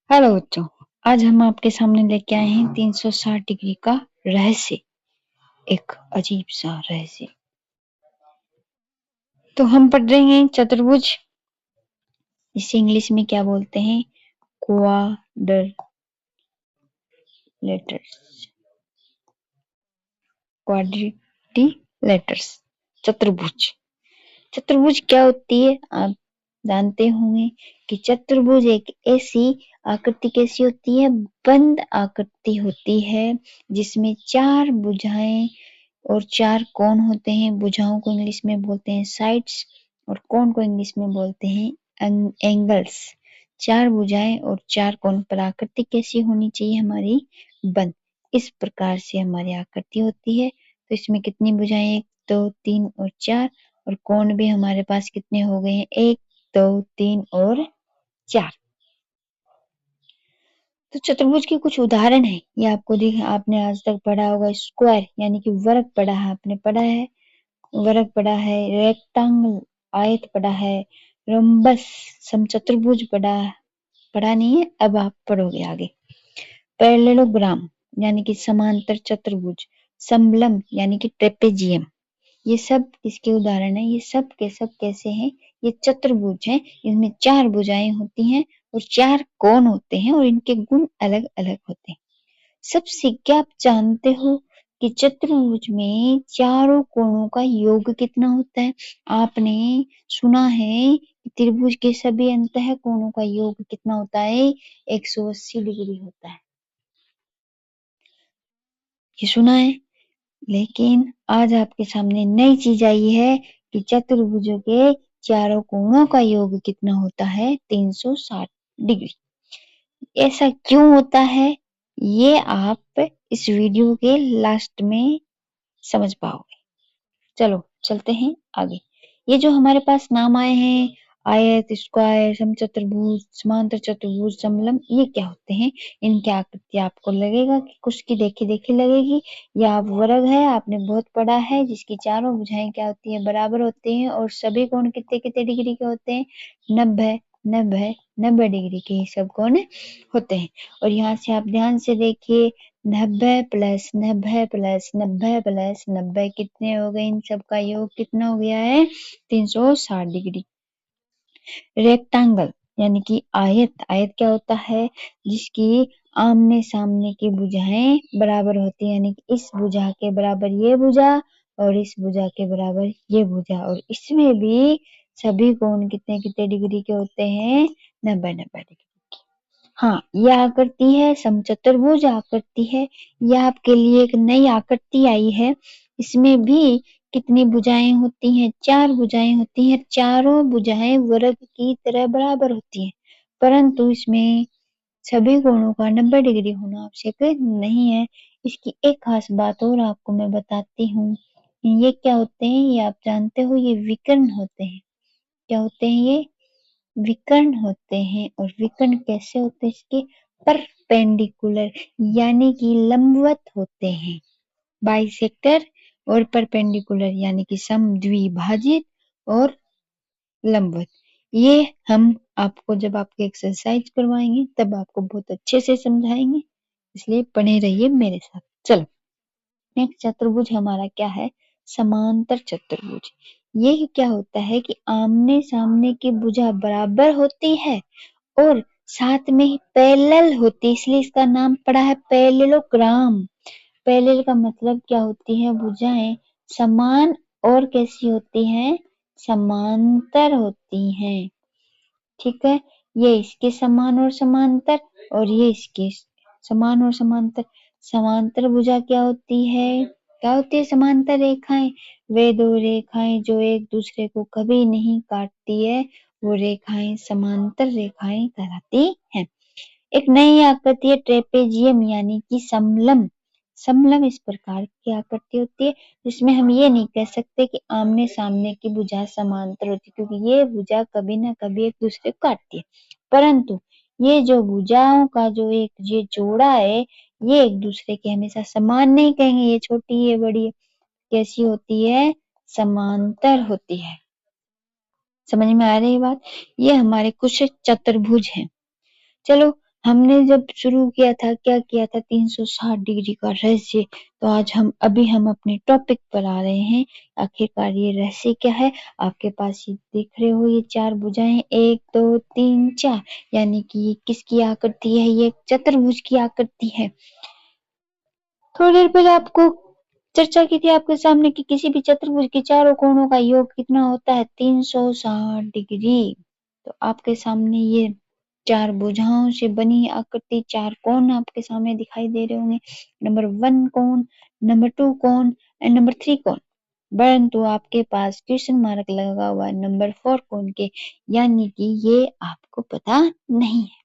Hello बच्चों। आज हम आपके सामने लेके आए हैं 360 डिग्री का रहस्य, एक अजीब सा रहस्य। तो हम पढ़ रहे हैं चतुर्भुज, इसे इंग्लिश में क्या बोलते हैं? क्वाड्रिलेटर्स, चतुर्भुज। चतुर्भुज क्या होती है आप जानते होंगे कि चतुर्भुज एक ऐसी आकृति कैसी होती है, बंद आकृति होती है जिसमें चार भुजाएं और चार कोण होते हैं। भुजाओं को इंग्लिश में बोलते हैं साइड्स और कोण को इंग्लिश में बोलते हैं एंगल्स। चार भुजाएं और चार कोण पर आकृति कैसी होनी चाहिए हमारी? बंद। इस प्रकार से हमारी आकृति होती है। तो इसमें कितनी भुजाएं? 1 2 3 और 4, और कोण भी हमारे पास कितने हो गए हैं? 1 2 3 और 4। तो चतुर्भुज के कुछ उदाहरण है, ये आपको आपने आज तक पढ़ा होगा। स्क्वायर यानी कि वर्ग पढ़ा है, आपने पढ़ा है वर्ग पढ़ा है। रेक्टेंगल आयत पढ़ा है। रोम्बस समचतुर्भुज पढ़ा नहीं है, अब आप पढ़ोगे आगे। पैरेललोग्राम यानी कि समांतर चतुर्भुज। समलंब यानी कि ट्रेपेजियम, ये सब इसके उदाहरण है। ये सब के सब कैसे हैं? ये चतुर्भुज हैं, इनमें चार भुजाएं होती हैं और चार कोण होते हैं और इनके गुण अलग अलग होते हैं। सबसे क्या आप जानते हो कि चतुर्भुज में चारों कोणों का योग कितना होता है? आपने सुना है कि त्रिभुज के सभी अंतः कोणों का योग कितना होता है? 180 डिग्री होता है। ये सुना है, लेकिन आज आपके सामने नई चीज आई है कि चतुर्भुजों के चारों कोणों का योग कितना होता है? 360 डिग्री। ऐसा क्यों होता है, ये आप इस वीडियो के लास्ट में समझ पाओगे। चलो चलते हैं आगे। ये जो हमारे पास नाम आए हैं, आयत, स्क्वायर, समचतुर्भुज, समांतर चतुर्भुज, समलंब, ये क्या होते हैं? इनकी आकृति आपको लगेगा कि कुछ की देखी देखी लगेगी। या वर्ग है, आपने बहुत पढ़ा है, जिसकी चारों भुजाएं क्या होती है? बराबर होती हैं और सभी कोण कितने कितने डिग्री के होते हैं? 90 90 90 डिग्री के ही सब कोण होते हैं। और यहाँ से आप ध्यान से देखिए, 90 प्लस 90 प्लस 90 प्लस 90 कितने हो गए? इन सब का योग कितना हो गया है? 360 डिग्री। रेक्टेंगल यानी कि आयत, आयत क्या होता है? जिसकी आमने सामने की भुजाएं बराबर होती है, यानी कि इस भुजा के बराबर ये भुजा और इस भुजा के बराबर ये भुजा, और इसमें भी सभी कोण कितने कितने डिग्री के होते हैं? 90 90 डिग्री। हाँ, यह आकृति है समचतुर्भुज आकृति है। यह आपके लिए एक नई आकृति आई है। इसमें भी कितनी भुजाएं होती हैं? चार भुजाएं होती हैं। चारों भुजाएं वर्ग की तरह बराबर होती हैं, परंतु इसमें सभी कोणों का 90 डिग्री होना आवश्यक नहीं है। इसकी एक खास बात और आपको मैं बताती हूँ। ये क्या होते हैं? ये आप जानते हो, ये विकर्ण होते हैं। क्या होते हैं ये? विकर्ण होते हैं। और विकर्ण कैसे होते हैं? इसके परपेंडिकुलर यानी कि लंबवत होते हैं। बाइसेक्टर और परपेंडिकुलर यानी कि समद्विभाजित और लंबवत। ये हम आपको जब आपके एक्सरसाइज करवाएंगे तब आपको बहुत अच्छे से समझाएंगे, इसलिए बने रहिए मेरे साथ। चलो, नेक्स्ट चतुर्भुज हमारा क्या है? समांतर चतुर्भुज। ये क्या होता है कि आमने सामने की भुजा बराबर होती है और साथ में ही पैरेलल होती है, इसलिए इसका नाम पड़ा है पैरेललोग्राम। पैरेलल का मतलब क्या होती है? भुजाएं समान और कैसी होती हैं? समांतर होती हैं। ठीक है, ये इसके समान और समांतर और ये इसके समान और समांतर। समांतर भुजा क्या होती है? क्या होती है समांतर रेखाएं? वे दो रेखाएं जो एक दूसरे को कभी नहीं काटती है, वो रेखाएं समांतर रेखाएं कहलाती हैं। एक नई आकृति है ट्रेपेजियम यानी कि समलंब। समलंब इस प्रकार की आकृति होती है जिसमें हम ये नहीं कह सकते कि आमने सामने की भुजा समांतर होती है, क्योंकि ये भुजा कभी ना कभी एक दूसरे को काटती है। परंतु ये जो भुजाओं का जो एक ये जोड़ा है, ये एक दूसरे के हमेशा समान नहीं कहेंगे, ये छोटी है बड़ी है, कैसी होती है? समांतर होती है। समझ में आ रही है बात? ये हमारे कुछ चतुर्भुज हैं। चलो, हमने जब शुरू किया था क्या किया था 360 डिग्री का रहस्य। तो आज हम अपने टॉपिक पर आ रहे हैं। आखिरकार ये रहस्य क्या है। आपके पास ये देख रहे हो ये 4 भुजाएं 1 2 3 4, यानी कि ये किसकी आकृति है, ये चतुर्भुज की आकृति है। थोड़ी देर पहले आपको चर्चा की थी आपके सामने कि किसी भी चतुर्भुज के चारों कोणों का योग कितना होता है, 360 डिग्री। तो आपके सामने ये 4 भुजाओं से बनी आकृति 4 कोण आपके सामने दिखाई दे रहे होंगे। नंबर 1 कोण, नंबर 2 कोण एंड नंबर 3 कोण। परंतु आपके पास क्वेश्चन मार्क लगा हुआ है नंबर 4 कोण के, यानी कि ये आपको पता नहीं है।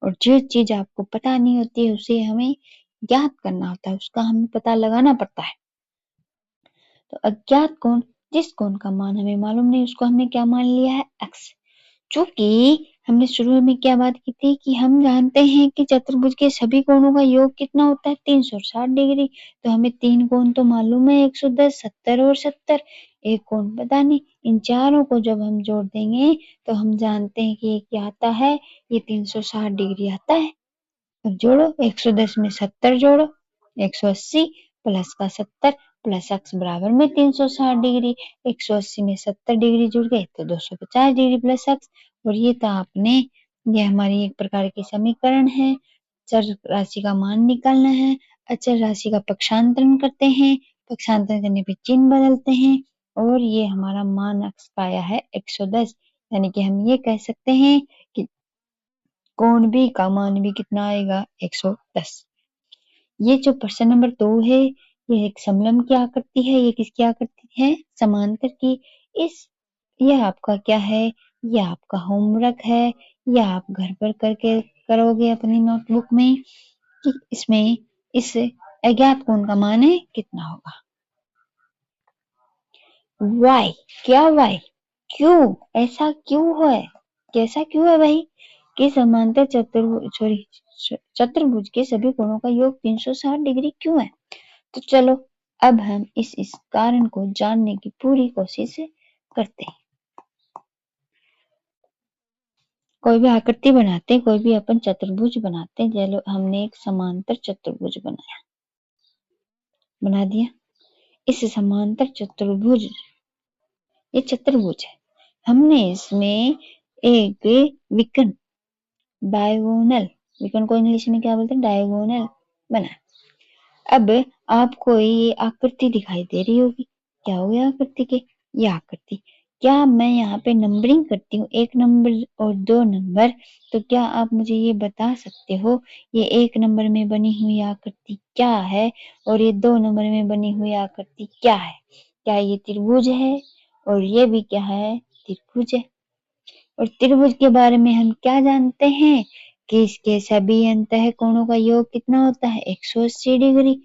और जो चीज आपको पता नहीं होती है उसे हमें ज्ञात करना होता है, उसका हमें पता लगाना पड़ता है। तो अज्ञात कोण, जिस कोण का मान हमें मालूम नहीं उसको हमने क्या मान लिया है, x। चूंकि हमने शुरू में क्या बात की थी कि हम जानते हैं कि चतुर्भुज के सभी कोणों का योग कितना होता है, 360 डिग्री। तो हमें 3 कोण तो मालूम है, 110, 70 और 70। एक कोण पता नहीं। इन चारों को जब हम जोड़ देंगे तो हम जानते हैं कि ये क्या आता है, ये 360 डिग्री आता है। अब जोड़ो, 110 में 70 जोड़ो, 180 प्लस का 70 प्लस x बराबर में 360 डिग्री। 180 में 70 डिग्री जुड़ गए तो 250 डिग्री प्लस x। और ये तो आपने, ये हमारी एक प्रकार की समीकरण है। चर राशि का मान निकालना है, अचर राशि का पक्षांतरण करते हैं, पक्षांतरण करने पे चिन्ह बदलते हैं और ये हमारा मान x का आया है 110। यानी कि हम ये कह सकते हैं कि कोण बी का मान भी कितना आएगा, 110। ये जो प्रश्न नंबर 2 है ये एक समलंब की आकृति है। ये किसकी आकृति है, समांतर की। इस ये आपका क्या है, ये आपका होमवर्क है। ये आप घर पर करके करोगे अपनी नोटबुक में कि इसमें इस अज्ञात कोण का मान है कितना होगा। वाई, क्या वाई, क्यों, ऐसा क्यों है, कैसा क्यों है भाई कि समांतर चतुर्भुज के सभी कोणों का योग 360 डिग्री क्यों है। तो चलो अब हम इस कारण को जानने की पूरी कोशिश करते हैं। कोई भी आकृति बनाते हैं, कोई भी अपन चतुर्भुज बनाते हैं। चलो हमने एक समांतर चतुर्भुज बना दिया। इस समांतर चतुर्भुज, ये चतुर्भुज है, हमने इसमें एक विकर्ण, डायगोनल, विकर्ण को इंग्लिश में क्या बोलते हैं, डायगोनल बना। अब आपको ये आकृति दिखाई दे रही होगी, क्या हो गया आकृति के, ये आकृति। क्या मैं यहाँ पे नंबरिंग करती हूँ 1 नंबर और 2 नंबर, तो क्या आप मुझे ये बता सकते हो ये 1 नंबर में बनी हुई आकृति क्या है और ये 2 नंबर में बनी हुई आकृति क्या है। क्या ये त्रिभुज है, और ये भी क्या है, त्रिभुज है। और त्रिभुज के बारे में हम क्या जानते हैं कि इसके सभी अंतः कोणों का योग कितना होता है, 180 डिग्री।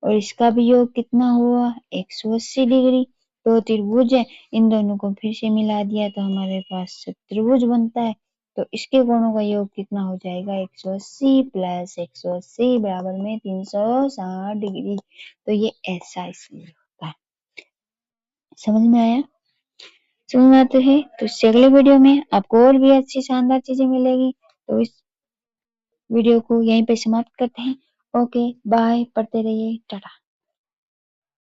और इसका भी योग कितना हुआ, 180 डिग्री। तो त्रिभुज है, इन दोनों को फिर से मिला दिया तो हमारे पास त्रिभुज बनता है। तो इसके कोणों का योग कितना हो जाएगा, 180 प्लस 180 बराबर में 360 डिग्री। तो ये ऐसा इसलिए होता है। समझ में आया, समझ में आते हैं तो इससे अगले वीडियो में आपको और भी अच्छी शानदार चीजें मिलेगी। तो इस वीडियो को यहीं पे समाप्त करते हैं। ओके बाय, पढ़ते रहिए, टाटा।